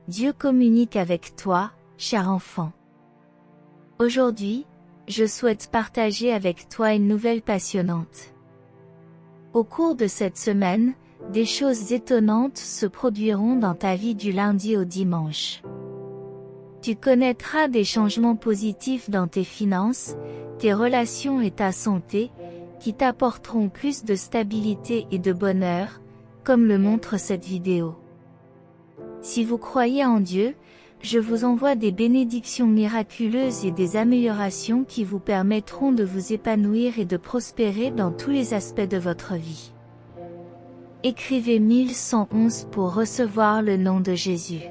Dieu communique avec toi, cher enfant. Aujourd'hui, je souhaite partager avec toi une nouvelle passionnante. Au cours de cette semaine, des choses étonnantes se produiront dans ta vie du lundi au dimanche. Tu connaîtras des changements positifs dans tes finances, tes relations et ta santé, qui t'apporteront plus de stabilité et de bonheur, comme le montre cette vidéo. Si vous croyez en Dieu, je vous envoie des bénédictions miraculeuses et des améliorations qui vous permettront de vous épanouir et de prospérer dans tous les aspects de votre vie. Écrivez 1111 pour recevoir le nom de Jésus.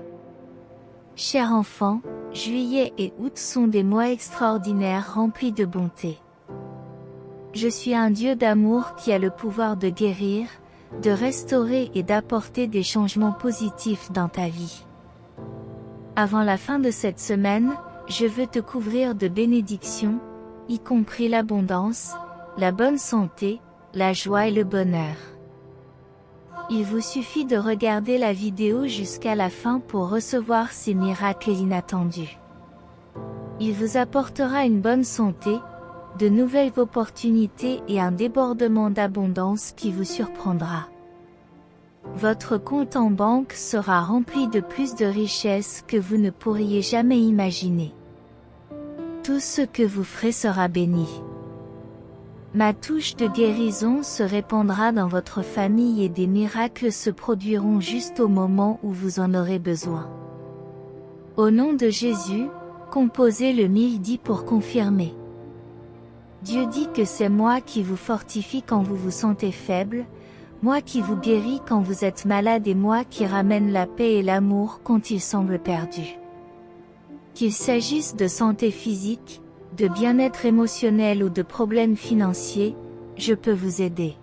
Cher enfant, juillet et août sont des mois extraordinaires remplis de bonté. Je suis un Dieu d'amour qui a le pouvoir de guérir, de restaurer et d'apporter des changements positifs dans ta vie. Avant la fin de cette semaine, je veux te couvrir de bénédictions, y compris l'abondance, la bonne santé, la joie et le bonheur. Il vous suffit de regarder la vidéo jusqu'à la fin pour recevoir ces miracles inattendus. Il vous apportera une bonne santé, de nouvelles opportunités et un débordement d'abondance qui vous surprendra. Votre compte en banque sera rempli de plus de richesses que vous ne pourriez jamais imaginer. Tout ce que vous ferez sera béni. Ma touche de guérison se répandra dans votre famille et des miracles se produiront juste au moment où vous en aurez besoin. Au nom de Jésus, composez le 1010 pour confirmer. Dieu dit que c'est moi qui vous fortifie quand vous vous sentez faible, moi qui vous guéris quand vous êtes malade et moi qui ramène la paix et l'amour quand ils semblent perdus. Qu'il s'agisse de santé physique, de bien-être émotionnel ou de problèmes financiers, je peux vous aider.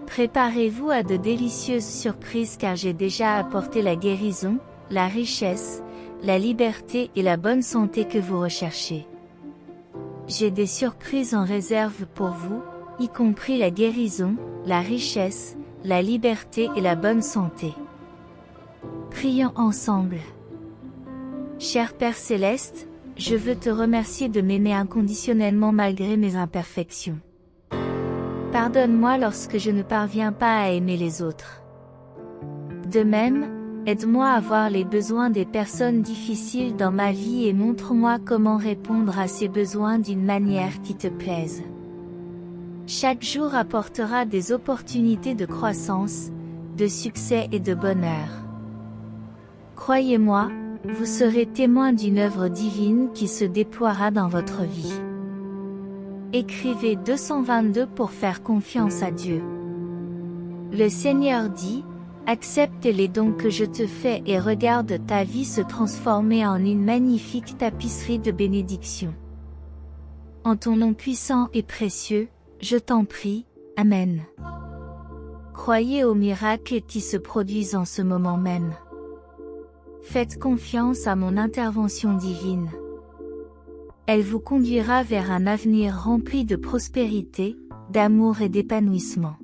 Préparez-vous à de délicieuses surprises car j'ai déjà apporté la guérison, la richesse, la liberté et la bonne santé que vous recherchez. J'ai des surprises en réserve pour vous, y compris la guérison, la richesse, la liberté et la bonne santé. Prions ensemble. Cher Père Céleste, je veux te remercier de m'aimer inconditionnellement malgré mes imperfections. Pardonne-moi lorsque je ne parviens pas à aimer les autres. De même, aide-moi à voir les besoins des personnes difficiles dans ma vie et montre-moi comment répondre à ces besoins d'une manière qui te plaise. Chaque jour apportera des opportunités de croissance, de succès et de bonheur. Croyez-moi, vous serez témoin d'une œuvre divine qui se déploiera dans votre vie. Écrivez 222 pour faire confiance à Dieu. Le Seigneur dit, accepte les dons que je te fais et regarde ta vie se transformer en une magnifique tapisserie de bénédictions. En ton nom puissant et précieux, je t'en prie, Amen. Croyez aux miracles qui se produisent en ce moment même. Faites confiance à mon intervention divine. Elle vous conduira vers un avenir rempli de prospérité, d'amour et d'épanouissement.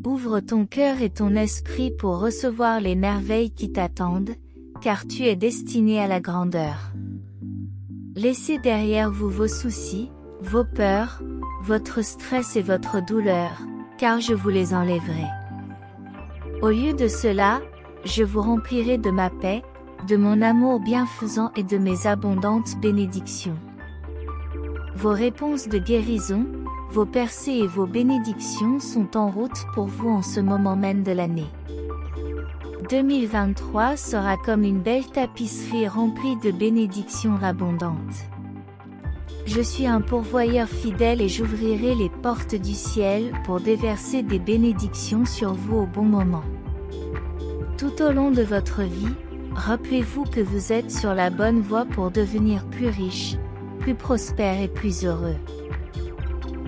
Ouvre ton cœur et ton esprit pour recevoir les merveilles qui t'attendent, car tu es destiné à la grandeur. Laissez derrière vous vos soucis, vos peurs, votre stress et votre douleur, car je vous les enlèverai. Au lieu de cela, je vous remplirai de ma paix, de mon amour bienfaisant et de mes abondantes bénédictions. Vos réponses de guérison, vos percées et vos bénédictions sont en route pour vous en ce moment même de l'année. 2023 sera comme une belle tapisserie remplie de bénédictions abondantes. Je suis un pourvoyeur fidèle et j'ouvrirai les portes du ciel pour déverser des bénédictions sur vous au bon moment. Tout au long de votre vie, rappelez-vous que vous êtes sur la bonne voie pour devenir plus riche, plus prospère et plus heureux.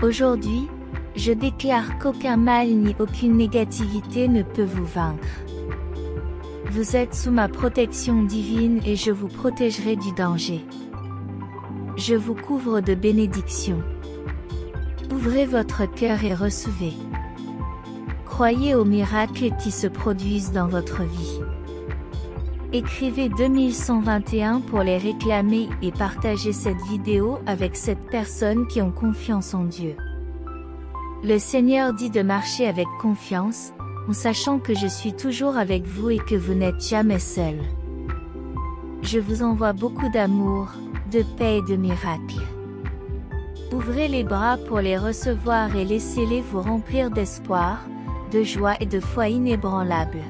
Aujourd'hui, je déclare qu'aucun mal ni aucune négativité ne peut vous vaincre. Vous êtes sous ma protection divine et je vous protégerai du danger. Je vous couvre de bénédictions. Ouvrez votre cœur et recevez. Croyez aux miracles qui se produisent dans votre vie. Écrivez 2121 pour les réclamer et partagez cette vidéo avec 7 personnes qui ont confiance en Dieu. Le Seigneur dit de marcher avec confiance, en sachant que je suis toujours avec vous et que vous n'êtes jamais seul. Je vous envoie beaucoup d'amour, de paix et de miracles. Ouvrez les bras pour les recevoir et laissez-les vous remplir d'espoir, de joie et de foi inébranlable.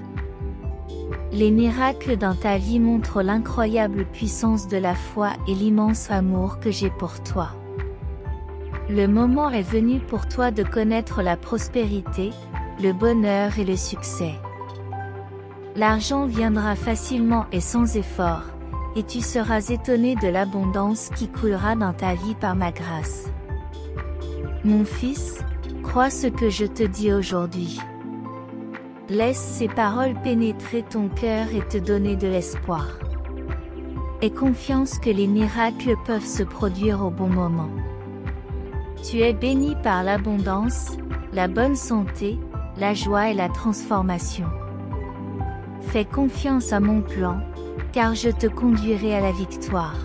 Les miracles dans ta vie montrent l'incroyable puissance de la foi et l'immense amour que j'ai pour toi. Le moment est venu pour toi de connaître la prospérité, le bonheur et le succès. L'argent viendra facilement et sans effort, et tu seras étonné de l'abondance qui coulera dans ta vie par ma grâce. Mon fils, crois ce que je te dis aujourd'hui. Laisse ces paroles pénétrer ton cœur et te donner de l'espoir. Aie confiance que les miracles peuvent se produire au bon moment. Tu es béni par l'abondance, la bonne santé, la joie et la transformation. Fais confiance à mon plan, car je te conduirai à la victoire.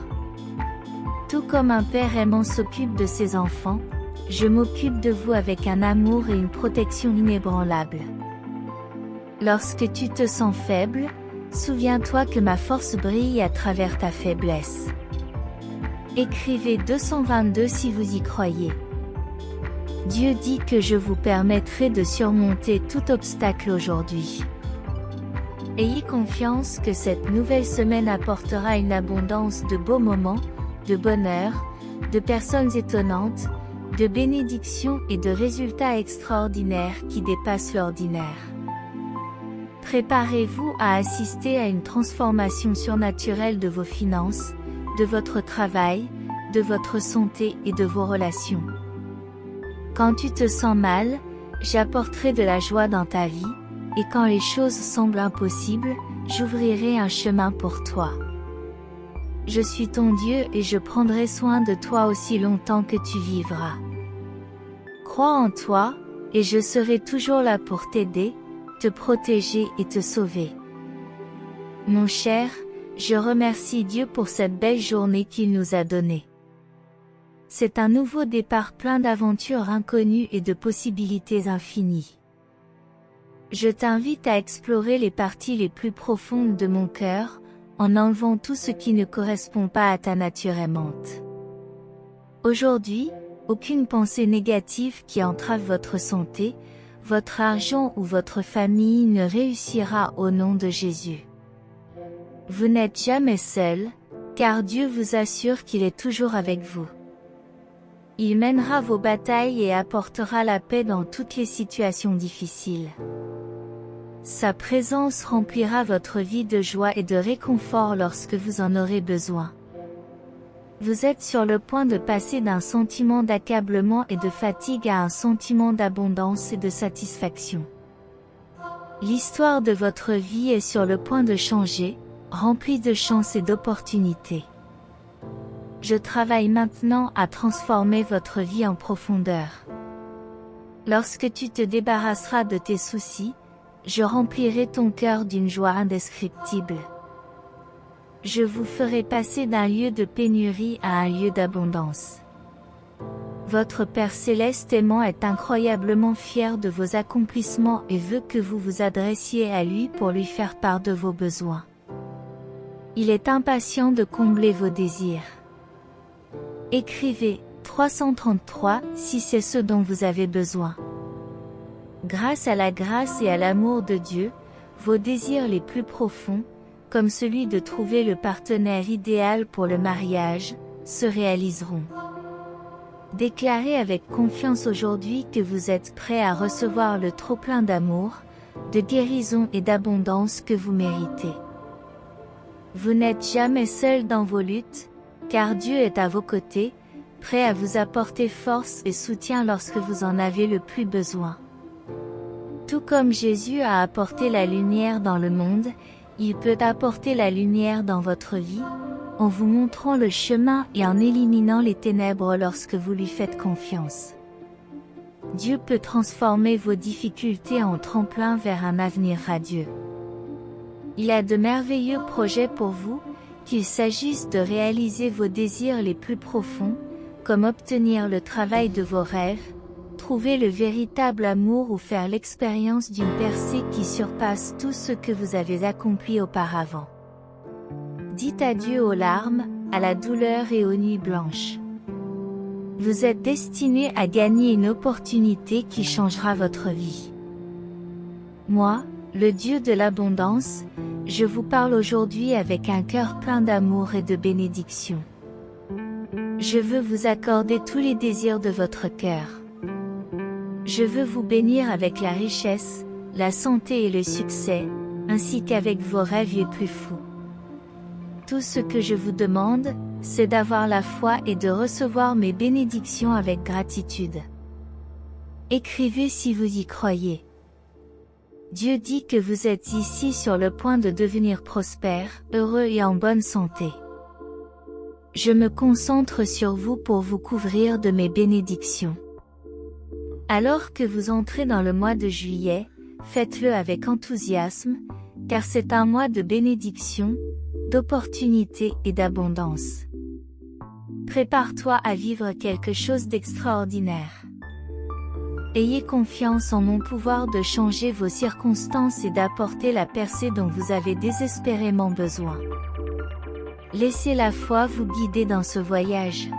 Tout comme un père aimant s'occupe de ses enfants, je m'occupe de vous avec un amour et une protection inébranlables. Lorsque tu te sens faible, souviens-toi que ma force brille à travers ta faiblesse. Écrivez 222 si vous y croyez. Dieu dit que je vous permettrai de surmonter tout obstacle aujourd'hui. Ayez confiance que cette nouvelle semaine apportera une abondance de beaux moments, de bonheur, de personnes étonnantes, de bénédictions et de résultats extraordinaires qui dépassent l'ordinaire. Préparez-vous à assister à une transformation surnaturelle de vos finances, de votre travail, de votre santé et de vos relations. Quand tu te sens mal, j'apporterai de la joie dans ta vie, et quand les choses semblent impossibles, j'ouvrirai un chemin pour toi. Je suis ton Dieu et je prendrai soin de toi aussi longtemps que tu vivras. Crois en toi, et je serai toujours là pour t'aider, te protéger et te sauver. Mon cher, je remercie Dieu pour cette belle journée qu'il nous a donnée. C'est un nouveau départ plein d'aventures inconnues et de possibilités infinies. Je t'invite à explorer les parties les plus profondes de mon cœur, en enlevant tout ce qui ne correspond pas à ta nature aimante. Aujourd'hui, aucune pensée négative qui entrave votre santé, votre argent ou votre famille ne réussira au nom de Jésus. Vous n'êtes jamais seul, car Dieu vous assure qu'il est toujours avec vous. Il mènera vos batailles et apportera la paix dans toutes les situations difficiles. Sa présence remplira votre vie de joie et de réconfort lorsque vous en aurez besoin. Vous êtes sur le point de passer d'un sentiment d'accablement et de fatigue à un sentiment d'abondance et de satisfaction. L'histoire de votre vie est sur le point de changer, remplie de chance et d'opportunités. Je travaille maintenant à transformer votre vie en profondeur. Lorsque tu te débarrasseras de tes soucis, je remplirai ton cœur d'une joie indescriptible. Je vous ferai passer d'un lieu de pénurie à un lieu d'abondance. Votre Père céleste aimant est incroyablement fier de vos accomplissements et veut que vous vous adressiez à lui pour lui faire part de vos besoins. Il est impatient de combler vos désirs. Écrivez 333 si c'est ce dont vous avez besoin. Grâce à la grâce et à l'amour de Dieu, vos désirs les plus profonds, comme celui de trouver le partenaire idéal pour le mariage, se réaliseront. Déclarez avec confiance aujourd'hui que vous êtes prêt à recevoir le trop-plein d'amour, de guérison et d'abondance que vous méritez. Vous n'êtes jamais seul dans vos luttes, car Dieu est à vos côtés, prêt à vous apporter force et soutien lorsque vous en avez le plus besoin. Tout comme Jésus a apporté la lumière dans le monde, il peut apporter la lumière dans votre vie, en vous montrant le chemin et en éliminant les ténèbres lorsque vous lui faites confiance. Dieu peut transformer vos difficultés en tremplin vers un avenir radieux. Il a de merveilleux projets pour vous, qu'il s'agisse de réaliser vos désirs les plus profonds, comme obtenir le travail de vos rêves, trouver le véritable amour ou faire l'expérience d'une percée qui surpasse tout ce que vous avez accompli auparavant. Dites adieu aux larmes, à la douleur et aux nuits blanches. Vous êtes destiné à gagner une opportunité qui changera votre vie. Moi, le Dieu de l'abondance, je vous parle aujourd'hui avec un cœur plein d'amour et de bénédiction. Je veux vous accorder tous les désirs de votre cœur. Je veux vous bénir avec la richesse, la santé et le succès, ainsi qu'avec vos rêves les plus fous. Tout ce que je vous demande, c'est d'avoir la foi et de recevoir mes bénédictions avec gratitude. Écrivez si vous y croyez. Dieu dit que vous êtes ici sur le point de devenir prospère, heureux et en bonne santé. Je me concentre sur vous pour vous couvrir de mes bénédictions. Alors que vous entrez dans le mois de juillet, faites-le avec enthousiasme, car c'est un mois de bénédiction, d'opportunité et d'abondance. Prépare-toi à vivre quelque chose d'extraordinaire. Ayez confiance en mon pouvoir de changer vos circonstances et d'apporter la percée dont vous avez désespérément besoin. Laissez la foi vous guider dans ce voyage.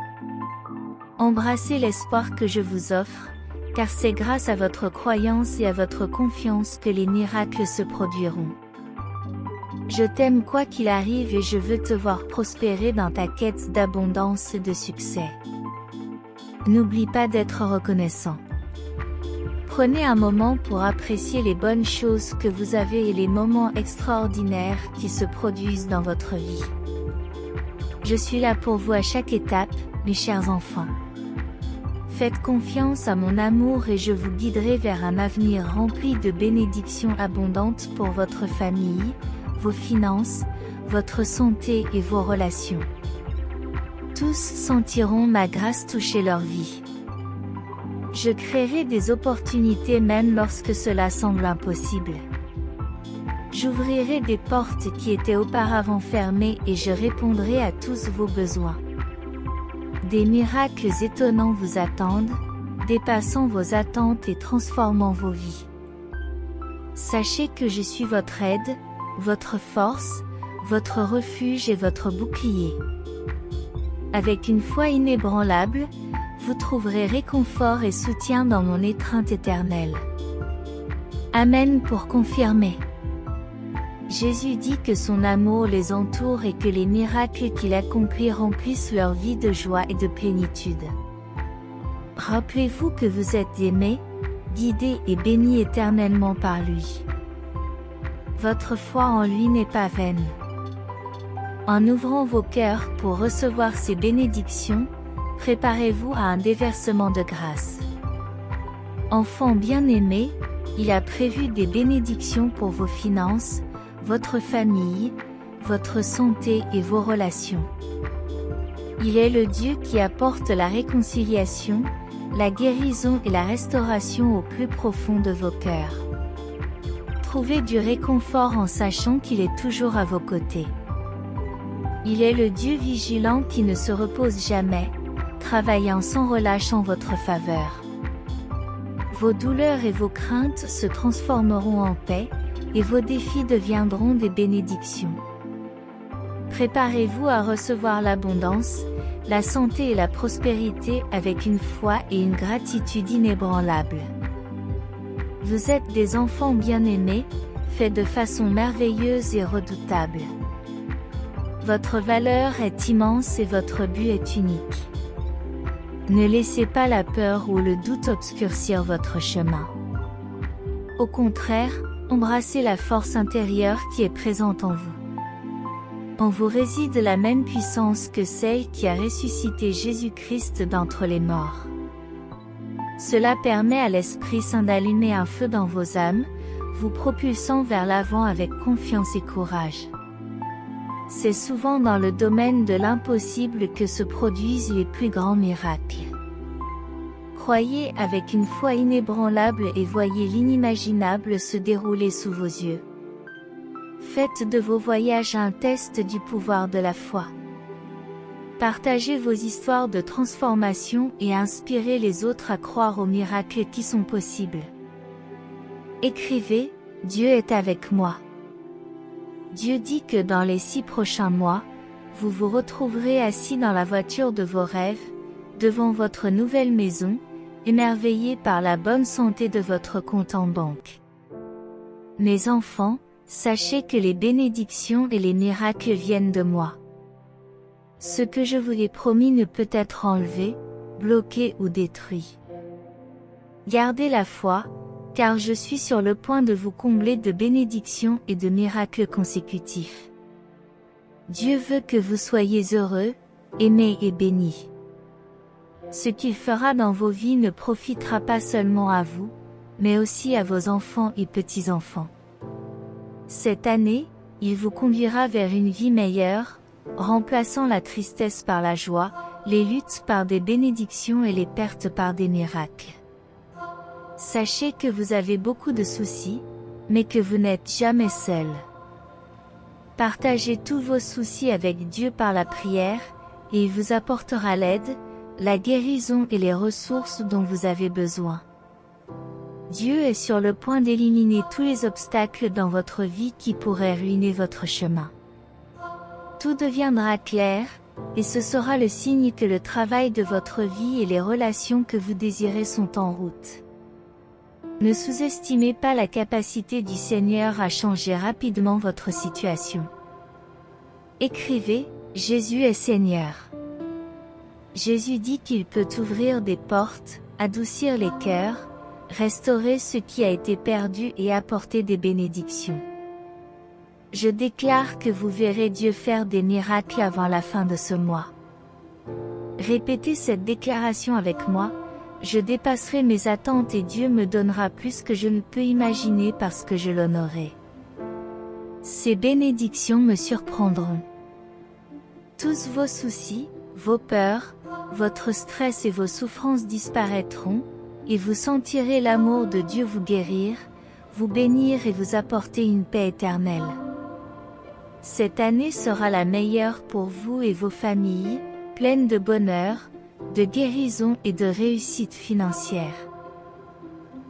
Embrassez l'espoir que je vous offre, car c'est grâce à votre croyance et à votre confiance que les miracles se produiront. Je t'aime quoi qu'il arrive et je veux te voir prospérer dans ta quête d'abondance et de succès. N'oublie pas d'être reconnaissant. Prenez un moment pour apprécier les bonnes choses que vous avez et les moments extraordinaires qui se produisent dans votre vie. Je suis là pour vous à chaque étape, mes chers enfants. Faites confiance à mon amour et je vous guiderai vers un avenir rempli de bénédictions abondantes pour votre famille, vos finances, votre santé et vos relations. Tous sentiront ma grâce toucher leur vie. Je créerai des opportunités même lorsque cela semble impossible. J'ouvrirai des portes qui étaient auparavant fermées et je répondrai à tous vos besoins. Des miracles étonnants vous attendent, dépassant vos attentes et transformant vos vies. Sachez que je suis votre aide, votre force, votre refuge et votre bouclier. Avec une foi inébranlable, vous trouverez réconfort et soutien dans mon étreinte éternelle. Amen pour confirmer. Jésus dit que son amour les entoure et que les miracles qu'il accomplit remplissent leur vie de joie et de plénitude. Rappelez-vous que vous êtes aimés, guidés et bénis éternellement par lui. Votre foi en lui n'est pas vaine. En ouvrant vos cœurs pour recevoir ses bénédictions, préparez-vous à un déversement de grâce. Enfants bien-aimés, il a prévu des bénédictions pour vos finances, votre famille, votre santé et vos relations. Il est le Dieu qui apporte la réconciliation, la guérison et la restauration au plus profond de vos cœurs. Trouvez du réconfort en sachant qu'il est toujours à vos côtés. Il est le Dieu vigilant qui ne se repose jamais, travaillant sans relâche en votre faveur. Vos douleurs et vos craintes se transformeront en paix, et vos défis deviendront des bénédictions. Préparez-vous à recevoir l'abondance, la santé et la prospérité avec une foi et une gratitude inébranlables. Vous êtes des enfants bien-aimés, faits de façon merveilleuse et redoutable. Votre valeur est immense et votre but est unique. Ne laissez pas la peur ou le doute obscurcir votre chemin. Au contraire, embrassez la force intérieure qui est présente en vous. En vous réside la même puissance que celle qui a ressuscité Jésus-Christ d'entre les morts. Cela permet à l'Esprit Saint d'allumer un feu dans vos âmes, vous propulsant vers l'avant avec confiance et courage. C'est souvent dans le domaine de l'impossible que se produisent les plus grands miracles. Croyez avec une foi inébranlable et voyez l'inimaginable se dérouler sous vos yeux. Faites de vos voyages un test du pouvoir de la foi. Partagez vos histoires de transformation et inspirez les autres à croire aux miracles qui sont possibles. Écrivez, Dieu est avec moi. Dieu dit que dans les 6 prochains mois, vous vous retrouverez assis dans la voiture de vos rêves, devant votre nouvelle maison, émerveillés par la bonne santé de votre compte en banque. Mes enfants, sachez que les bénédictions et les miracles viennent de moi. Ce que je vous ai promis ne peut être enlevé, bloqué ou détruit. Gardez la foi, car je suis sur le point de vous combler de bénédictions et de miracles consécutifs. Dieu veut que vous soyez heureux, aimés et bénis. Ce qu'il fera dans vos vies ne profitera pas seulement à vous, mais aussi à vos enfants et petits-enfants. Cette année, il vous conduira vers une vie meilleure, remplaçant la tristesse par la joie, les luttes par des bénédictions et les pertes par des miracles. Sachez que vous avez beaucoup de soucis, mais que vous n'êtes jamais seul. Partagez tous vos soucis avec Dieu par la prière, et il vous apportera l'aide, la guérison et les ressources dont vous avez besoin. Dieu est sur le point d'éliminer tous les obstacles dans votre vie qui pourraient ruiner votre chemin. Tout deviendra clair, et ce sera le signe que le travail de votre vie et les relations que vous désirez sont en route. Ne sous-estimez pas la capacité du Seigneur à changer rapidement votre situation. Écrivez, Jésus est Seigneur. Jésus dit qu'il peut ouvrir des portes, adoucir les cœurs, restaurer ce qui a été perdu et apporter des bénédictions. Je déclare que vous verrez Dieu faire des miracles avant la fin de ce mois. Répétez cette déclaration avec moi. Je dépasserai mes attentes et Dieu me donnera plus que je ne peux imaginer parce que je l'honorerai. Ces bénédictions me surprendront. Tous vos soucis, vos peurs, votre stress et vos souffrances disparaîtront, et vous sentirez l'amour de Dieu vous guérir, vous bénir et vous apporter une paix éternelle. Cette année sera la meilleure pour vous et vos familles, pleine de bonheur, de guérison et de réussite financière.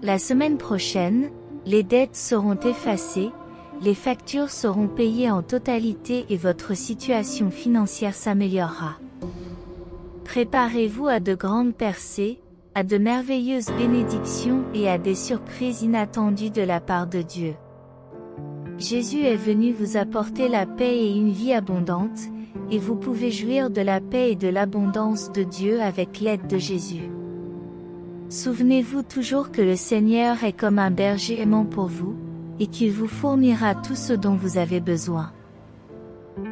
La semaine prochaine, les dettes seront effacées, les factures seront payées en totalité et votre situation financière s'améliorera. Préparez-vous à de grandes percées, à de merveilleuses bénédictions et à des surprises inattendues de la part de Dieu. Jésus est venu vous apporter la paix et une vie abondante, et vous pouvez jouir de la paix et de l'abondance de Dieu avec l'aide de Jésus. Souvenez-vous toujours que le Seigneur est comme un berger aimant pour vous, et qu'il vous fournira tout ce dont vous avez besoin.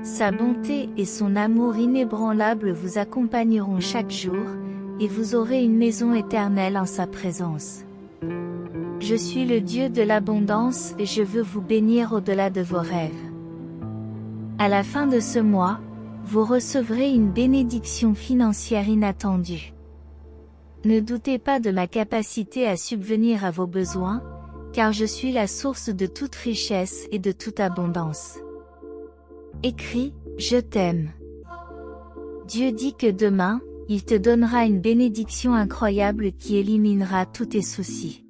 Sa bonté et son amour inébranlable vous accompagneront chaque jour, et vous aurez une maison éternelle en sa présence. Je suis le Dieu de l'abondance et je veux vous bénir au-delà de vos rêves. À la fin de ce mois, vous recevrez une bénédiction financière inattendue. Ne doutez pas de ma capacité à subvenir à vos besoins, car je suis la source de toute richesse et de toute abondance. Écris, je t'aime. Dieu dit que demain, il te donnera une bénédiction incroyable qui éliminera tous tes soucis.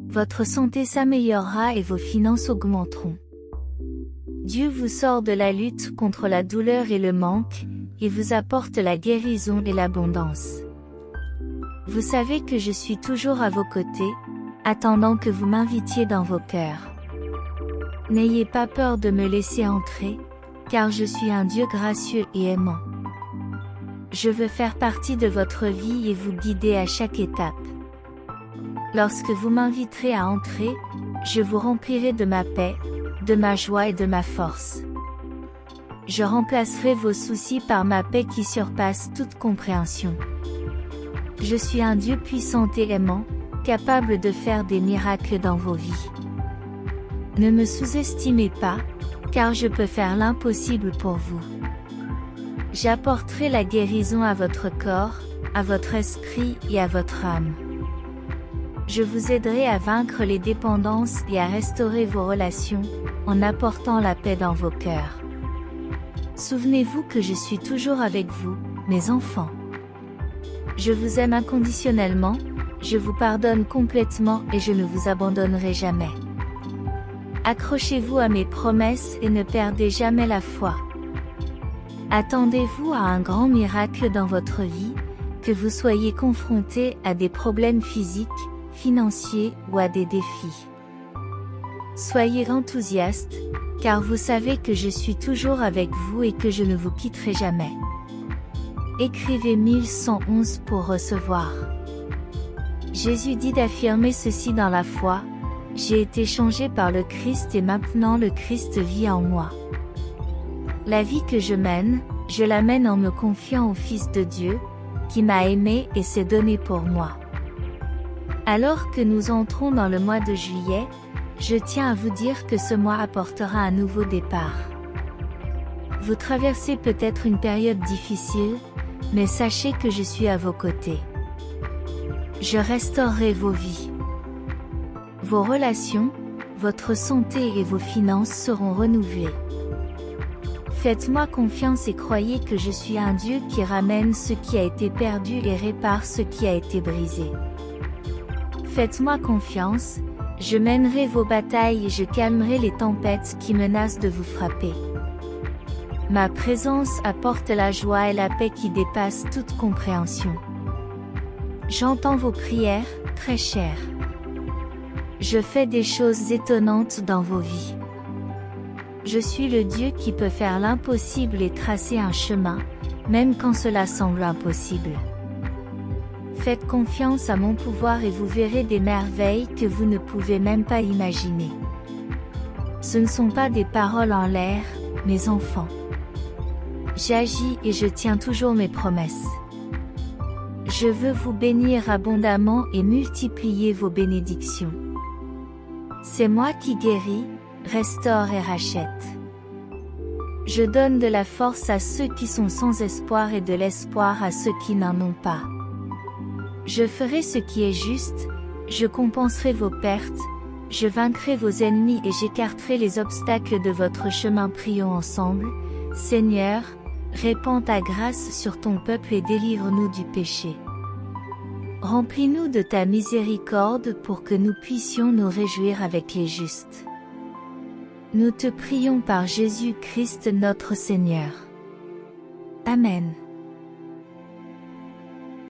Votre santé s'améliorera et vos finances augmenteront. Dieu vous sort de la lutte contre la douleur et le manque, et vous apporte la guérison et l'abondance. Vous savez que je suis toujours à vos côtés, attendant que vous m'invitiez dans vos cœurs. N'ayez pas peur de me laisser entrer, car je suis un Dieu gracieux et aimant. Je veux faire partie de votre vie et vous guider à chaque étape. Lorsque vous m'inviterez à entrer, je vous remplirai de ma paix, de ma joie et de ma force. Je remplacerai vos soucis par ma paix qui surpasse toute compréhension. Je suis un Dieu puissant et aimant, capable de faire des miracles dans vos vies. Ne me sous-estimez pas, car je peux faire l'impossible pour vous. J'apporterai la guérison à votre corps, à votre esprit et à votre âme. Je vous aiderai à vaincre les dépendances et à restaurer vos relations, en apportant la paix dans vos cœurs. Souvenez-vous que je suis toujours avec vous, mes enfants. Je vous aime inconditionnellement, je vous pardonne complètement et je ne vous abandonnerai jamais. Accrochez-vous à mes promesses et ne perdez jamais la foi. Attendez-vous à un grand miracle dans votre vie, que vous soyez confronté à des problèmes physiques, financiers ou à des défis. Soyez enthousiaste, car vous savez que je suis toujours avec vous et que je ne vous quitterai jamais. Écrivez 1111 pour recevoir. Jésus dit d'affirmer ceci dans la foi: j'ai été changé par le Christ et maintenant le Christ vit en moi. La vie que je mène, je la mène en me confiant au Fils de Dieu, qui m'a aimé et s'est donné pour moi. Alors que nous entrons dans le mois de juillet, je tiens à vous dire que ce mois apportera un nouveau départ. Vous traversez peut-être une période difficile, mais sachez que je suis à vos côtés. Je restaurerai vos vies. Vos relations, votre santé et vos finances seront renouvelées. Faites-moi confiance et croyez que je suis un Dieu qui ramène ce qui a été perdu et répare ce qui a été brisé. Faites-moi confiance, je mènerai vos batailles et je calmerai les tempêtes qui menacent de vous frapper. Ma présence apporte la joie et la paix qui dépassent toute compréhension. J'entends vos prières, très chères. Je fais des choses étonnantes dans vos vies. Je suis le Dieu qui peut faire l'impossible et tracer un chemin, même quand cela semble impossible. Faites confiance à mon pouvoir et vous verrez des merveilles que vous ne pouvez même pas imaginer. Ce ne sont pas des paroles en l'air, mes enfants. J'agis et je tiens toujours mes promesses. Je veux vous bénir abondamment et multiplier vos bénédictions. C'est moi qui guéris, restaure et rachète. Je donne de la force à ceux qui sont sans espoir et de l'espoir à ceux qui n'en ont pas. Je ferai ce qui est juste, je compenserai vos pertes, je vaincrai vos ennemis et j'écarterai les obstacles de votre chemin. Prions ensemble. Seigneur, répands ta grâce sur ton peuple et délivre-nous du péché. Remplis-nous de ta miséricorde pour que nous puissions nous réjouir avec les justes. Nous te prions par Jésus-Christ notre Seigneur. Amen.